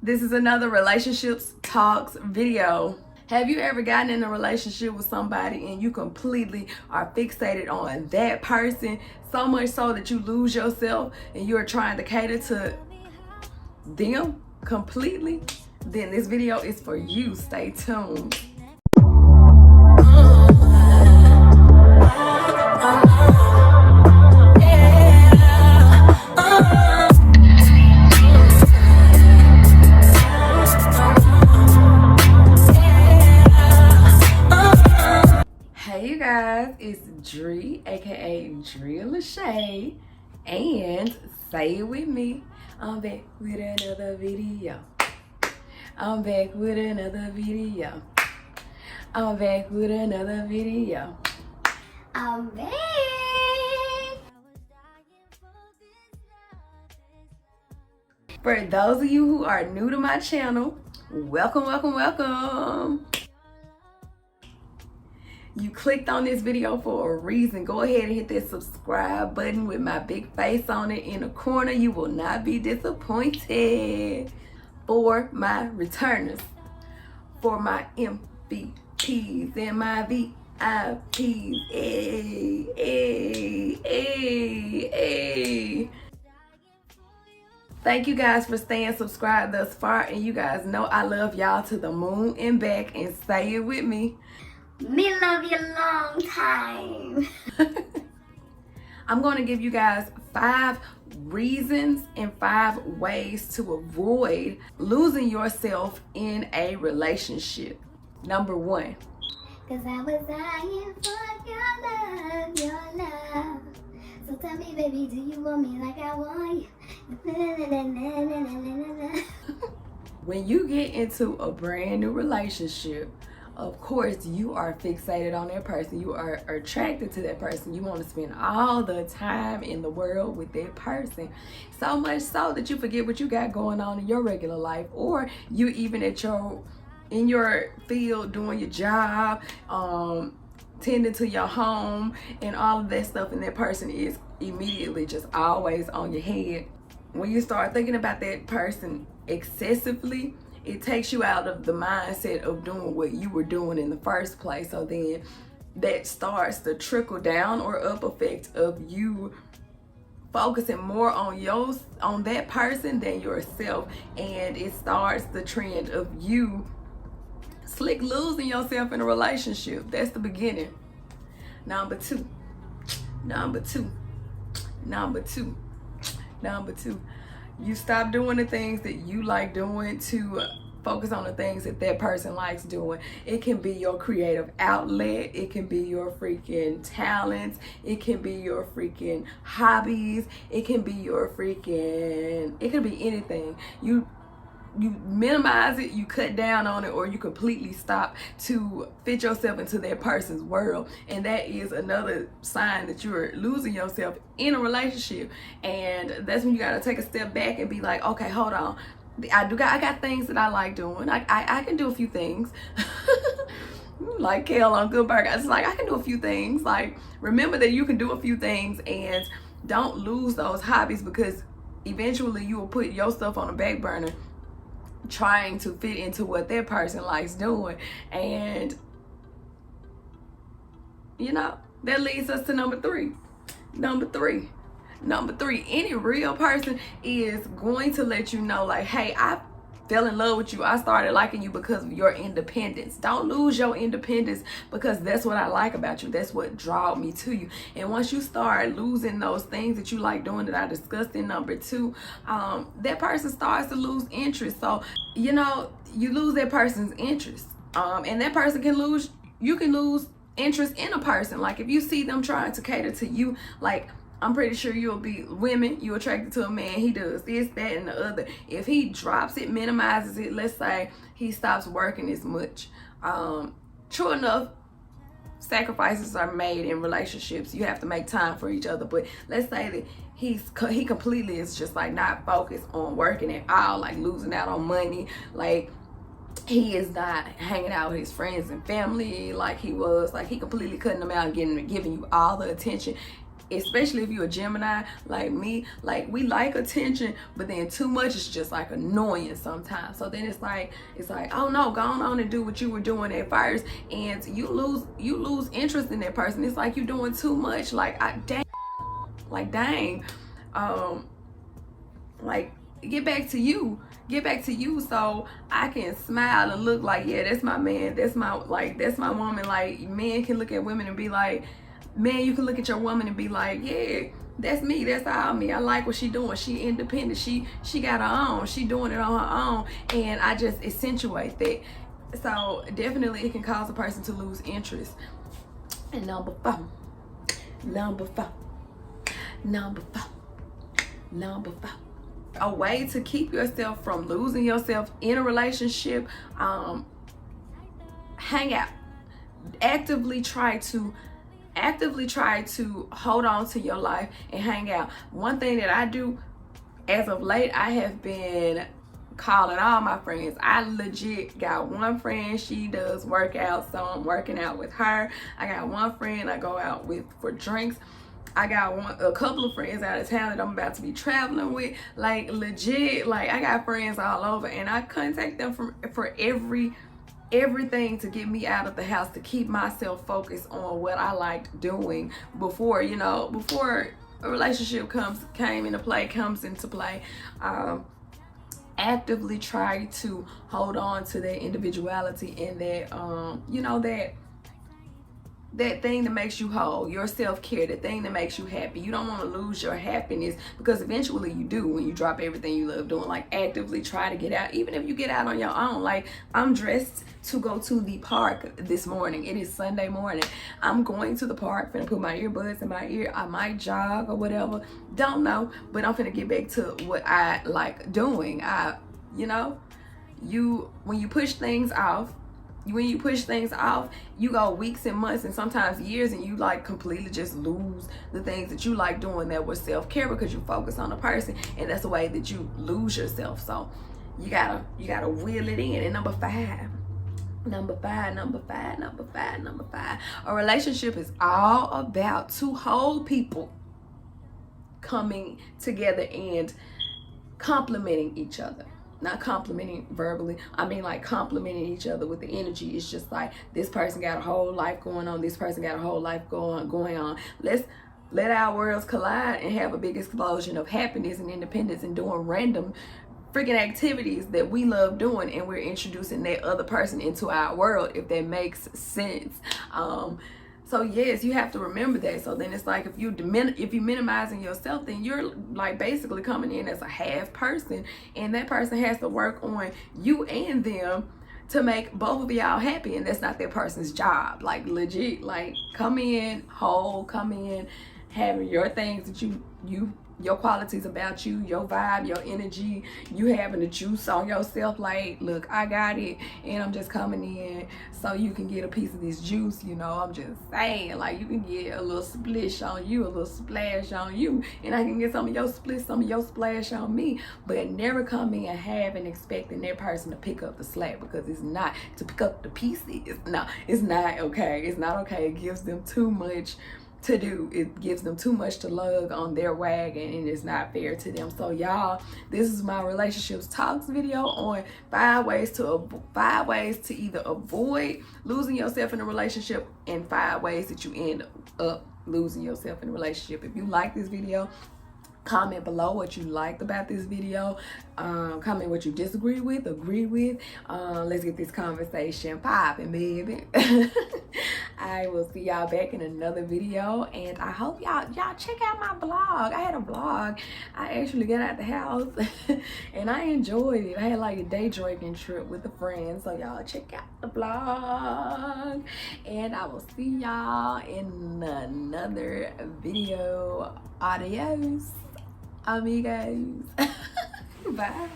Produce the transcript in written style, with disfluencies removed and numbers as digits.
This is another relationships talks video. Have you ever gotten in a relationship with somebody and you completely are fixated on that person, so much so that you lose yourself and you're trying to cater to them completely? Then this video is for you. Stay tuned. Hey you guys, it's Dree, aka Dree Lachey, and say it with me. I'm back with another video. I'm back with another video. I'm back with another video. I'm back. For those of you who are new to my channel, welcome, welcome, welcome. You clicked on this video for a reason. Go ahead and hit that subscribe button with my big face on it in the corner. You will not be disappointed. For my returners, for my MVPs and my VIPs. Hey, hey, hey, hey. Thank you guys for staying subscribed thus far, and you guys know I love y'all to the moon and back, and say it with me. Me love you long time. I'm going to give you guys 5 reasons and 5 ways to avoid losing yourself in a relationship. Number 1. Cause I was dying for your love. So tell me, baby, do you want me like I want you? When you get into a brand new relationship, of course, you are fixated on that person. You are attracted to that person. You want to spend all the time in the world with that person. So much so that you forget what you got going on in your regular life, or you even in your field doing your job, tending to your home and all of that stuff, and that person is immediately just always on your head. When you start thinking about that person excessively, it takes you out of the mindset of doing what you were doing in the first place. So then that starts the trickle down or up effect of you focusing more on that person than yourself, and it starts the trend of you slick losing yourself in a relationship. That's the beginning. Number two. You stop doing the things that you like doing to focus on the things that person likes doing. It can be your creative outlet. It can be your freaking talents. It can be your freaking hobbies. It can be it can be anything. You minimize it, you cut down on it, or you completely stop to fit yourself into that person's world, and that is another sign that you're losing yourself in a relationship. And that's when you got to take a step back and be like, okay, hold on, I got things that I like doing. I can do a few things. Like Kale on Good Burger, it's like I can do a few things. Like, remember that you can do a few things, and don't lose those hobbies, because eventually you will put your stuff on the back burner trying to fit into what that person likes doing. And you know, that leads us to number three. Any real person is going to let you know, like, hey, I fell in love with you. I started liking you because of your independence. Don't lose your independence, because that's what I like about you. That's what drew me to you. And once you start losing those things that you like doing that I discussed in number 2, that person starts to lose interest. So, you know, you lose that person's interest. And that person you can lose interest in a person. Like, if you see them trying to cater to you, like, I'm pretty sure you're attracted to a man, he does this, that, and the other. If he drops it, minimizes it, let's say he stops working as much. True enough, sacrifices are made in relationships. You have to make time for each other. But let's say that he completely is just like not focused on working at all, like losing out on money, like he is not hanging out with his friends and family like he was, like he completely cutting them out and giving you all the attention. especially if you're a Gemini like me, like we like attention, but then too much is just like annoying sometimes. So then it's like, oh no, go on and do what you were doing at first, and you lose interest in that person. It's like you're doing too much. Like dang, like get back to you so I can smile and look like, yeah, that's my man, that's my woman. Like men can look at women and be like, man, you can look at your woman and be like, yeah, that's me, that's all me. I like what she doing. She independent, she got her own, she doing it on her own, and I just accentuate that. So definitely it can cause a person to lose interest. And number four, a way to keep yourself from losing yourself in a relationship, hang out. Actively try to hold on to your life and hang out. One thing that I do as of late, I have been calling all my friends. I legit got one friend, she does workouts, so I'm working out with her. I got one friend I go out with for drinks. I got a couple of friends out of town that I'm about to be traveling with. Like legit, like I got friends all over, and I contact them for everything to get me out of the house, to keep myself focused on what I liked doing before a relationship comes into play. Actively try to hold on to that individuality and that that thing that makes you whole, your self-care, the thing that makes you happy. You don't want to lose your happiness, because eventually you do when you drop everything you love doing. Like actively try to get out, even if you get out on your own. Like I'm dressed to go to the park this morning. It is Sunday morning. I'm going to the park, finna put my earbuds in my ear. I might jog or whatever, don't know, but I'm finna get back to what I like doing. When you push things off, you go weeks and months and sometimes years, and you like completely just lose the things that you like doing that was self-care, because you focus on a person, and that's the way that you lose yourself. So you gotta wheel it in. And number five, a relationship is all about two whole people coming together and complimenting each other. Not complimenting verbally, I mean like complimenting each other with the energy. It's just like, this person got a whole life going on, this person got a whole life going on. Let's let our worlds collide and have a big explosion of happiness and independence, and doing random freaking activities that we love doing, and we're introducing that other person into our world, if that makes sense. So yes, you have to remember that. So then it's like, if you're minimizing yourself, then you're like basically coming in as a half person, and that person has to work on you and them to make both of y'all happy, and that's not that person's job. Like legit, like come in whole, come in having your things that your qualities about you, your vibe, your energy, you having the juice on yourself. Like, look, I got it, and I'm just coming in so you can get a piece of this juice. I'm just saying, like, you can get a little splish on you, a little splash on you, and I can get some of your splish, some of your splash on me. But never come in having expecting that person to pick up the slack, because it's not to pick up the pieces. It's not okay. It's not okay. It gives them too much to do. It gives them too much to lug on their wagon, and it's not fair to them. So y'all, this is my relationships talks video on 5 ways to either avoid losing yourself in a relationship, and 5 ways that you end up losing yourself in a relationship. If you like this video, comment below what you liked about this video. Comment what you disagree with, agree with. Let's get this conversation popping, baby. I will see y'all back in another video, and I hope y'all check out my blog. I had a blog. I actually got out the house and I enjoyed it. I had like a day drinking trip with a friend, so y'all check out the blog, and I will see y'all in another video. Adios, amigos. Bye.